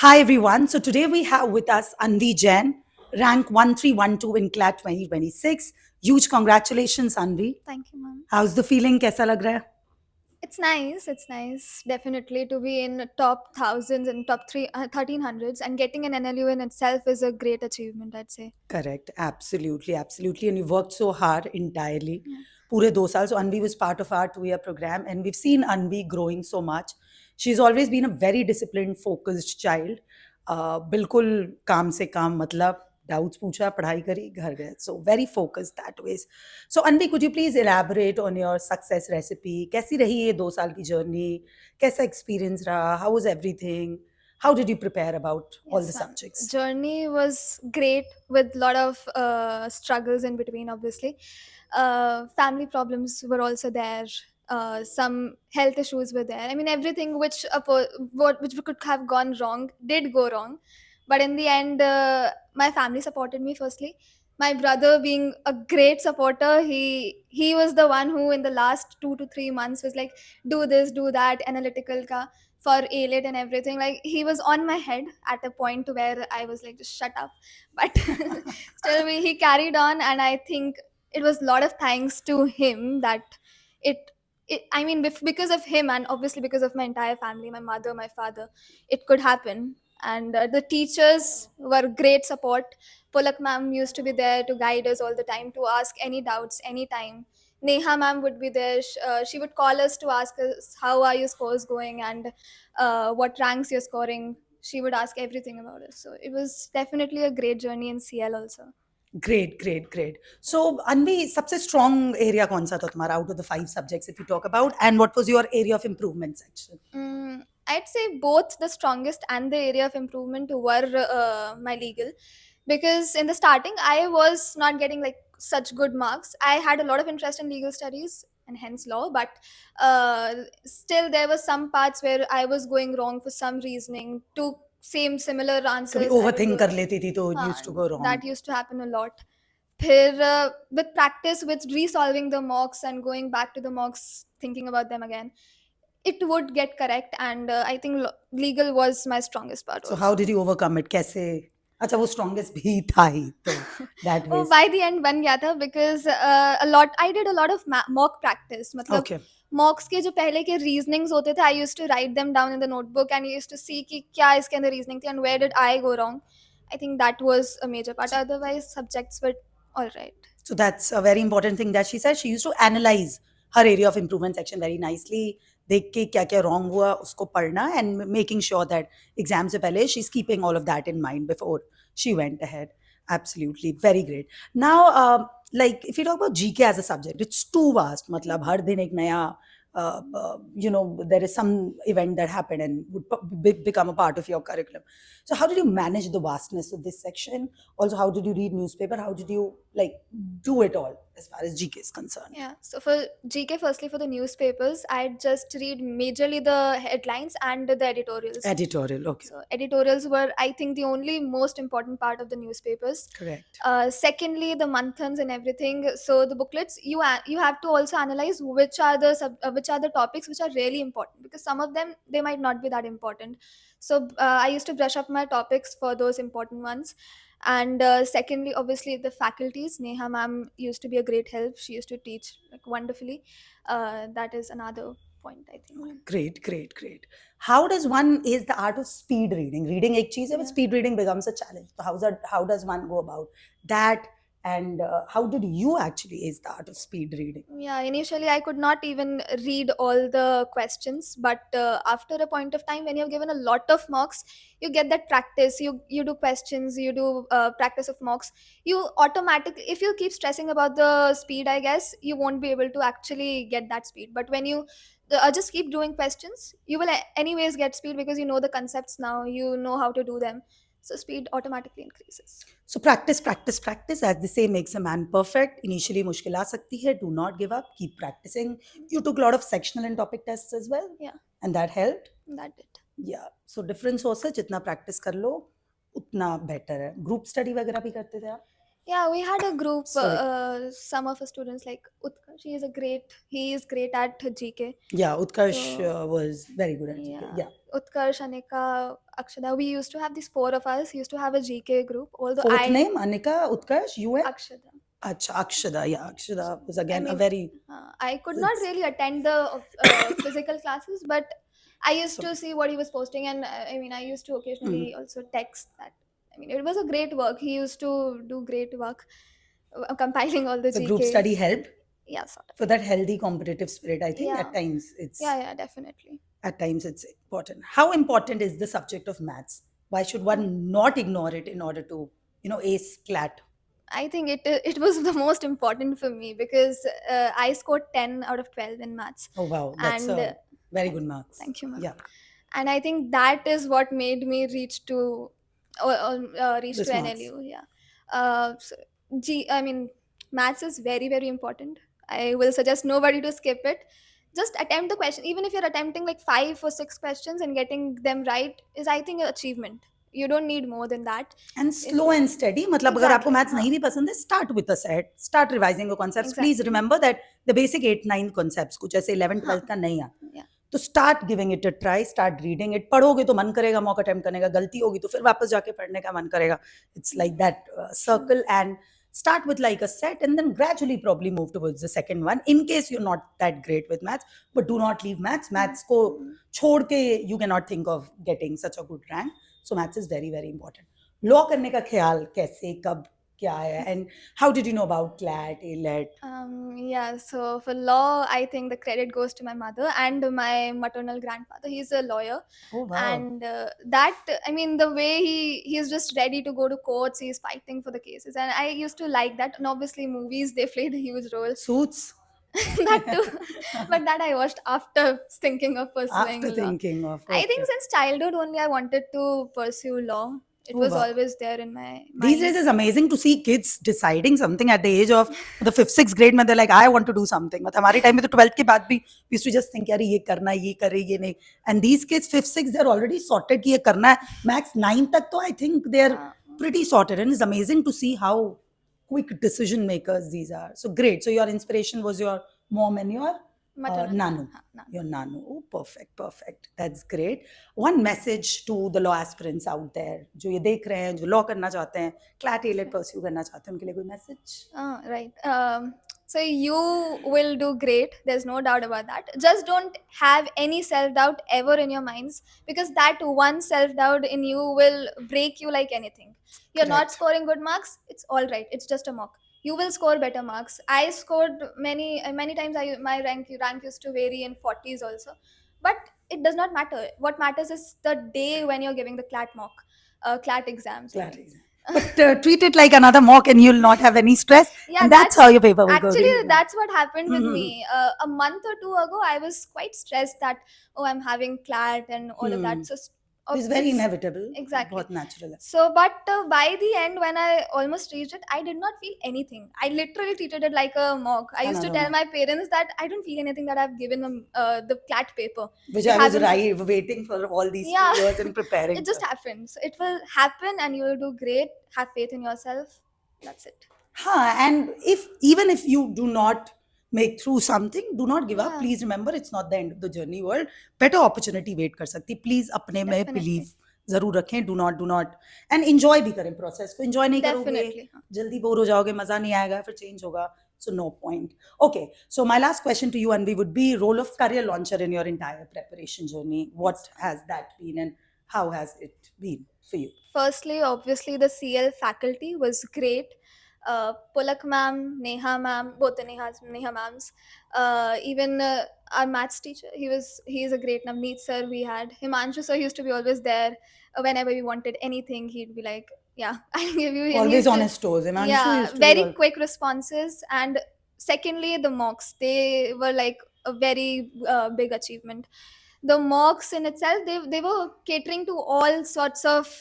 Hi everyone. So today we have with us Anvi Jain, rank 1312 in CLAT 2026. Huge congratulations, Anvi. Thank you, ma'am. How's the feeling? कैसा लग रहा है? It's nice. It's nice, definitely, to be in top thousands and top 1300s, and getting an NLU in itself is a great achievement, I'd say. Correct. Absolutely. Absolutely. And you worked so hard entirely. Yeah. पूरे 2 साल. So Anvi was part of our 2 year program and we've seen Anvi growing so much. She's always been a very disciplined, focused child. बिल्कुल काम से काम मतलब doubts पूछा पढ़ाई करी घर गए so very focused that ways so Anvi could you please elaborate on your success recipe कैसी रही ये 2 साल की जर्नी कैसा एक्सपीरियंस रहा how was everything how did you prepare about all Yes, the ma'am. subjects Journey was great with a lot of struggles in between, obviously. Family problems were also there. Some health issues were there. I mean, everything which could have gone wrong did go wrong. But in the end, my family supported me firstly. My brother, being a great supporter, he was the one who in the last 2 to 3 months was like, do this, do that, analytical ka for A-Lit and everything. Like, he was on my head at a point where I was like, just shut up. But still, he carried on, and I think it was a lot of thanks to him that it. I mean, because of him, and obviously because of my entire family, my mother, my father, it could happen. And the teachers were great support. Pulak ma'am used to be there to guide us all the time, to ask any doubts anytime. Neha ma'am would be there. She would call us to ask us how are your scores going, and what ranks you're scoring. She would ask everything about us. So it was definitely a great journey in CL also. great great great so Anvi सबसे strong area कौन सा था तुम्हारा out of the 5 subjects if you talk about and what was your area of improvement section I'd say both the strongest and the area of improvement were my legal, because in the starting I was not getting like such good marks. I had a lot of interest in legal studies and hence law, but still there were some parts where I was going wrong for some reasoning. To same similar कभी answers, I would overthink go कर wrong. लेती थी तो हाँ, used to go wrong that used to happen a lot. फिर with practice, with resolving the mocks and going back to the mocks, thinking about them again, it would get correct. And I think legal was my strongest part so how also. did you overcome it कैसे अच्छा वो strongest भी था ही तो that वो ways by the end बन गया था, because I did a lot of mock practice. मतलब okay मॉक्स के जो पहले के रीजनिंग्स होते थे, I used to write them down in the notebook and used to see कि क्या इसके अंदर रीजनिंग थी and where did I go wrong. I think that was a major part. Otherwise subjects were all right. so that's a very important thing that she said she used to analyze her area of improvement section very nicely देख के क्या क्या wrong हुआ उसको पढ़ना and making sure that exam से पहले she's keeping all of that in mind before she went ahead absolutely very great now like if you talk about GK as a subject it's too vast मतलब हर दिन एक नया there is some event that happened and would become a part of your curriculum. So, how did you manage the vastness of this section? Also, how did you read newspaper? How did you like do it all as far as GK is concerned? Yeah. So for GK, firstly for the newspapers, I just read majorly the headlines and the editorials. Editorial, okay, So editorials were, I think, the only most important part of the newspapers. correct. Secondly, the months and everything. So the booklets, you have to also analyze which are the topics which are really important, because some of them they might not be that important. So I used to brush up my topics for those important ones. And secondly, obviously, the faculties. Neha ma'am used to be a great help. She used to teach like wonderfully. That is another point, I think. Great, great, great. How does one is the art of speed reading? Reading एक चीज है, but Yeah. speed reading becomes a challenge. So how does one go about that? And how did you actually is the art of speed reading? Yeah, initially I could not even read all the questions, but after a point of time, when you've given a lot of mocks, you get that practice. You do questions, you do practice of mocks. You automatically, if you keep stressing about the speed, I guess you won't be able to actually get that speed. But when you just keep doing questions, you will anyways get speed, because you know the concepts now. You know how to do them, so speed automatically increases. So practice, practice, practice. As they say, makes a man perfect. Initially, मुश्किल आ सकती है. Do not give up. Keep practicing. You took a lot of sectional and topic tests as well, Yeah, and that helped. that did. Yeah. So different sources. जितना practice कर लो, उतना better है. Group study वगैरह भी करते थे आप? Yeah, we had a group. Sorry. Some of our students, like Utkarsh, he is great at GK. Yeah, Utkarsh So was very good at GK. yeah, Yeah. Utkarsh, Anika, Akshada. We used to have these four of us. Used to have a GK group. Although Fourth name, Anika, Utkarsh, you and? Akshada. Acha, Akshada. Yeah, Akshada was I again a mean, very... I could not It's really attend the physical classes, but I used so... to see what he was posting, and I mean, I used to Mhm. occasionally also text that. I mean, it was a great work. He used to do great work, compiling all the So group GK. study helped Yeah, sort of. for that healthy competitive spirit. I think Yeah. at times it's Yeah, definitely. important. How important is the subject of maths? Why should one not ignore it in order to, ace CLAT? I think it was the most important for me because I scored 10 out of 12 in maths. Oh wow, that's And a very good marks. thank you, ma'am. Yeah, And I think that is what made me reach to This marks. NLU. Yeah. So, I mean, maths is very, very important. I will suggest nobody to skip it. Just attempt the question. Even if you're attempting like 5 or 6 questions and getting them right, is I think an achievement. You don't need more than that. And slow and steady. मतलब अगर आपको Exactly, maths नहीं भी पसंद है, start with a set. Start revising the concepts. Please Exactly. remember that the basic 8-9 concepts कुछ ऐसे 11-12 का नहीं आता. Yeah. तो start giving it a try. Start reading it. पढ़ोगे तो मन करेगा mock attempt करने का. गलती होगी तो फिर वापस जाके पढ़ने का मन करेगा. It's like that circle, and start with like a set and then gradually probably move towards the second one in case you're not that great with maths, but do not leave maths. Maths को छोड़ के you cannot think of getting such a good rank. So maths is very, very important. Law करने का ख्याल कैसे, कब, क्या है, and how did you know about CLAT, ALET? Yeah, so for law, I think the credit goes to my mother and my maternal grandfather. He's a lawyer. Oh wow. And that, I mean, the way he's just ready to go to courts, he's fighting for the cases. And I used to like that. And obviously, movies, they played a huge role. Suits. That too. But that I watched after thinking of pursuing After law. thinking of... I think okay. since childhood only, I wanted to pursue law. It Oh, was wow. always there in my mind. These days it's amazing to see kids deciding something at the age of the 5th, 6th grade में they're like, I want to do something. मतलब हमारे time में तो 12th के बाद भी we used to just think यार ये करना है, ये करे, ये नहीं. And these kids 5th, 6th they're already sorted कि ये करना है. Max 9 तक तो I think they're pretty sorted, and it's amazing to see how quick decision makers these are. So great. So your inspiration was your mom and your Maternal. Nanu. Your Nanu. Oh, perfect. That's great. One message to the law aspirants out there, जो ये देख रहे हैं, जो law करना चाहते हैं, CLAT, ALET pursue करना चाहते हैं, उनके लिए कोई message? Right. So you will do great. There's no doubt about that. Just don't have any self-doubt ever in your minds, because that one self-doubt in you will break you like anything. You're not Correct. scoring good marks. It's all right. It's just a mock. You will score better marks. I scored many times. My rank used to vary in 40s also, but it does not matter. What matters is the day when you're giving the CLAT mock, CLAT exams. CLAT exam. But treat it like another mock and you'll not have any stress. Yeah, and that's how your paper will go. Actually, really well. that's what happened with Mhm. me. A month or two ago, I was quite stressed that, oh, I'm having CLAT and all of that. So It's very inevitable. Exactly. बहुत natural है. So, but by the end, when I almost reached it, I did not feel anything. I literally treated it like a mock. I used to Another tell my parents that I don't feel anything, that I've given them the CLAT paper. Which It I was happens- waiting for all these Yeah. 2 years and preparing. It just happened. So it will happen and you will do great. Have faith in yourself. That's it. And even if you do not make through something, do not give up. Yeah. Please remember, it's not the end of the journey world. Better opportunity wait कर सकती. Please अपने में Definitely. believe जरूर रखें. Do not and enjoy भी करें process को. Enjoy नहीं करोगे, Definitely. जल्दी बोर हो जाओगे, मजा नहीं आएगा, फिर change होगा. So no point. Okay, so my last question to you, Anvi, would be role of career launcher in your entire preparation journey. What has that been and how has it been for you? Firstly, obviously, the CL faculty was great. Pulak ma'am, Neha ma'am, both the Neha ma'ams. Even our maths teacher, he is a great Navneet sir. We had Himanshu sir used to be always there. Whenever we wanted anything, he'd be like, "Yeah, I'll give you." And he Always used on to- his toes. Himanshu yeah, used to be very all- quick responses. And secondly, the mocks, they were like a very big achievement. The mocks in itself, they were catering to all sorts of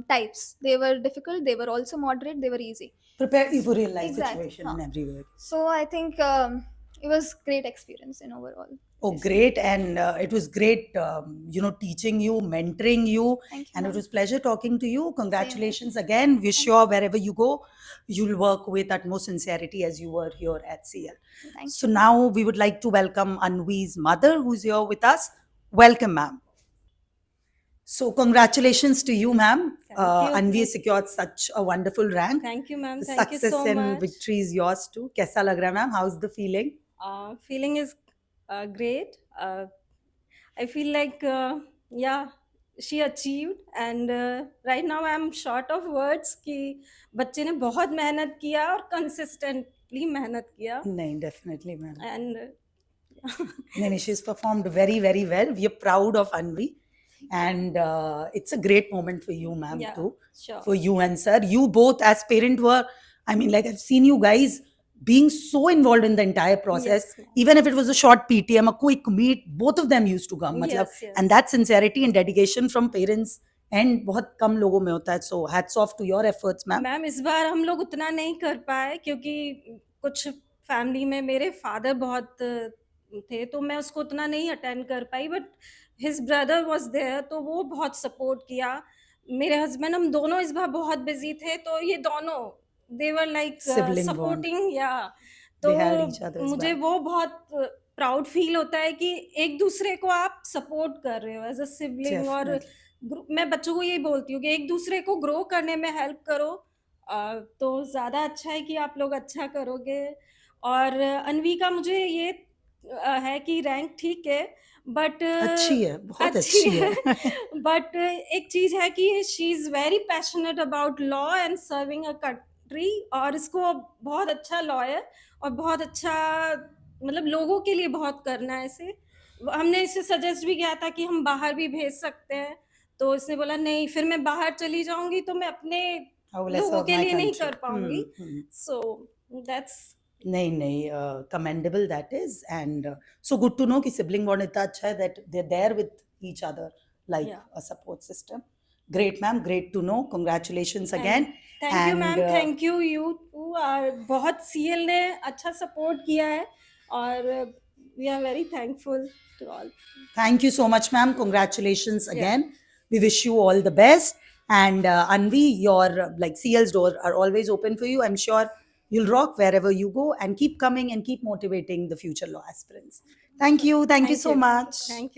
types. They were difficult, they were also moderate, they were easy. prepare you for real life Exactly. situation in every way. So I think it was great experience in overall. Oh, great. And it was great, teaching you, mentoring you. Thank you. And it ma'am. was pleasure talking to you. Congratulations again. We're sure wherever you go, you'll work with utmost sincerity as you were here at CL. Thank So now we would like to welcome Anvi's mother, who's here with us. Welcome, ma'am. So congratulations to you, ma'am. Thank you. Anvi has secured such a wonderful rank. Thank you, ma'am. The Thank you success so and much. victory is yours too. कैसा लग रहा है, ma'am? How's the feeling? Feeling is great. I feel like, yeah, she achieved, and right now I'm short of words कि बच्चे ने बहुत मेहनत किया और consistently मेहनत किया, नहीं, definitely, ma'am. and No, she's performed very, very well. We are proud of Anvi. And it's a great moment for you, ma'am, yeah, too. sure. For you and sir. You both, as parent, were, I mean, like, I've seen you guys being so involved in the entire process. Yes, ma'am. Even if it was a short PTM, a quick meet, both of them used to come. मतलब, Yes, yes. And that sincerity and dedication from parents and बहुत कम लोगों में होता है. So hats off to your efforts, ma'am. Ma'am इस बार हम लोग उतना नहीं कर पाए क्योंकि कुछ फैमिली में मेरे फादर बहुत थे, तो मैं उसको उतना नहीं अटेंड कर पाई, but his brother was there, तो वो बहुत सपोर्ट किया. मेरे हस्बैंड, हम दोनों इस बार बहुत बिजी थे, तो ये दोनों they were like Sibling bond. सपोर्टिंग, या They तो had each other's मुझे back. वो बहुत प्राउड फील होता है कि एक दूसरे को आप सपोर्ट कर रहे हो एज अ सिबलिंग. और Definitely. मैं बच्चों को यही बोलती हूँ कि एक दूसरे को ग्रो करने में हेल्प करो, तो ज़्यादा अच्छा है कि आप लोग अच्छा करोगे. और अनवी का मुझे ये है कि रैंक ठीक है, बट अच्छी है, बहुत अच्छी है. बट एक चीज़ है कि she is very passionate about law and serving a country, और इसको बहुत अच्छा लॉयर और बहुत अच्छा, मतलब लोगों के लिए बहुत करना है इसे. हमने इसे सजेस्ट भी किया था कि हम बाहर भी भेज सकते हैं, तो इसने बोला नहीं, फिर मैं बाहर चली जाऊंगी तो मैं अपने How will I लोगों serve के my लिए नहीं country? कर पाऊंगी. Hmm. सो दैट्स नहीं, commendable that is. And so good to know कि sibling bond इतना अच्छा है that they're there with each other like Yeah. a support system. Great, ma'am. Great to know. Congratulations again. Thank you And, ma'am, thank you you too. बहुत CL ने अच्छा support किया है, और we are very thankful to all. Thank you so much, ma'am. Congratulations Yeah. again. We wish you all the best. And Anvi, your like CL's door are always open for you. I'm sure you'll rock wherever you go and keep coming and keep motivating the future law aspirants. Thank you. Thank you so much. Thank you.